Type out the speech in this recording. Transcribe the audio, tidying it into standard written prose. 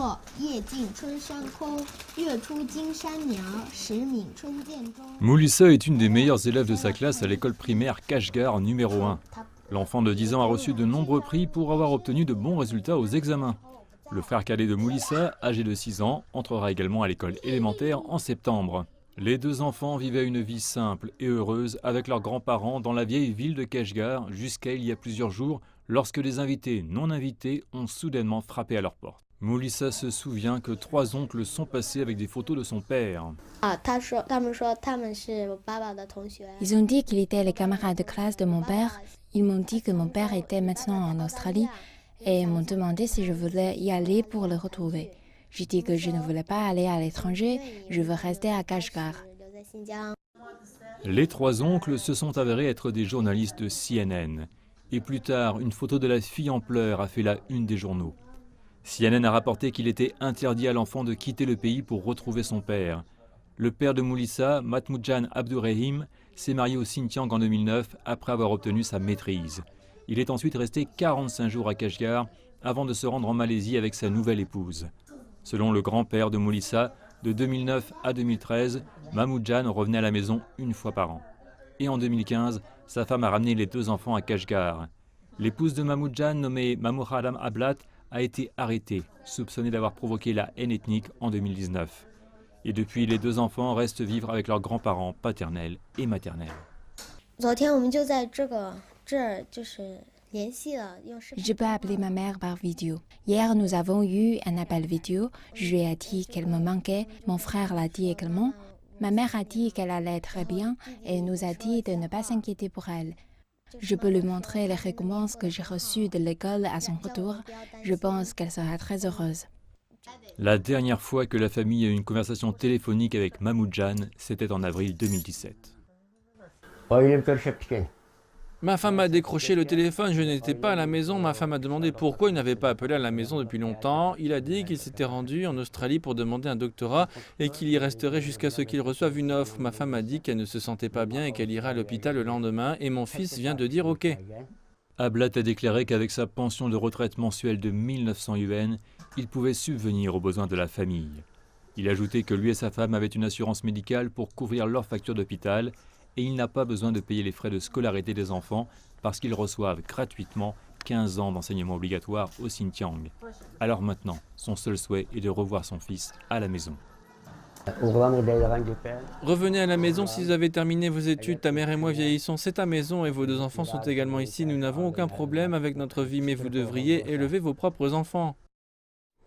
作，夜静春山空，月出惊山鸟，时鸣春涧中. Moulissa est une des meilleures élèves de sa classe à l'école primaire Kashgar numéro 1. L'enfant de 10 ans a reçu de nombreux prix pour avoir obtenu de bons résultats aux examens. Le frère cadet de Moulissa, âgé de 6 ans, entrera également à l'école élémentaire en septembre. Les deux enfants vivaient une vie simple et heureuse avec leurs grands-parents dans la vieille ville de Kashgar jusqu'à il y a plusieurs jours lorsque les invités non invités ont soudainement frappé à leur porte. Moulissa se souvient que 3 oncles sont passés avec des photos de son père. Ils ont dit qu'il était les camarades de classe de mon père. Ils m'ont dit que mon père était maintenant en Australie et m'ont demandé si je voulais y aller pour le retrouver. J'ai dit que je ne voulais pas aller à l'étranger, je veux rester à Kashgar. Les 3 oncles se sont avérés être des journalistes de CNN. Et plus tard, une photo de la fille en pleurs a fait la une des journaux. CNN a rapporté qu'il était interdit à l'enfant de quitter le pays pour retrouver son père. Le père de Moulissa, Mahmoudjan Abdurrahim, s'est marié au Xinjiang en 2009 après avoir obtenu sa maîtrise. Il est ensuite resté 45 jours à Kashgar avant de se rendre en Malaisie avec sa nouvelle épouse. Selon le grand-père de Moulissa, de 2009 à 2013, Mahmoudjan revenait à la maison une fois par an. Et en 2015, sa femme a ramené les 2 enfants à Kashgar. L'épouse de Mahmoudjan, nommée Mamouharam Ablat, a été arrêtée, soupçonnée d'avoir provoqué la haine ethnique en 2019. Et depuis, les 2 enfants restent vivre avec leurs grands-parents paternels et maternels. Je peux appeler ma mère par vidéo. Hier, nous avons eu un appel vidéo. Je lui ai dit qu'elle me manquait. Mon frère l'a dit également. Ma mère a dit qu'elle allait très bien et nous a dit de ne pas s'inquiéter pour elle. Je peux lui montrer les récompenses que j'ai reçues de l'école à son retour. Je pense qu'elle sera très heureuse. La dernière fois que la famille a eu une conversation téléphonique avec Mahmoudjan, c'était en avril 2017. Ma femme a décroché le téléphone, je n'étais pas à la maison. Ma femme a demandé pourquoi il n'avait pas appelé à la maison depuis longtemps. Il a dit qu'il s'était rendu en Australie pour demander un doctorat et qu'il y resterait jusqu'à ce qu'il reçoive une offre. Ma femme a dit qu'elle ne se sentait pas bien et qu'elle irait à l'hôpital le lendemain et mon fils vient de dire OK. Ablat a déclaré qu'avec sa pension de retraite mensuelle de 1900 yuan, il pouvait subvenir aux besoins de la famille. Il a ajouté que lui et sa femme avaient une assurance médicale pour couvrir leurs factures d'hôpital et il n'a pas besoin de payer les frais de scolarité des enfants parce qu'ils reçoivent gratuitement 15 ans d'enseignement obligatoire au Xinjiang. Alors maintenant, son seul souhait est de revoir son fils à la maison. Revenez à la maison si vous avez terminé vos études. Ta mère et moi vieillissons, c'est ta maison et vos 2 enfants sont également ici. Nous n'avons aucun problème avec notre vie, mais vous devriez élever vos propres enfants.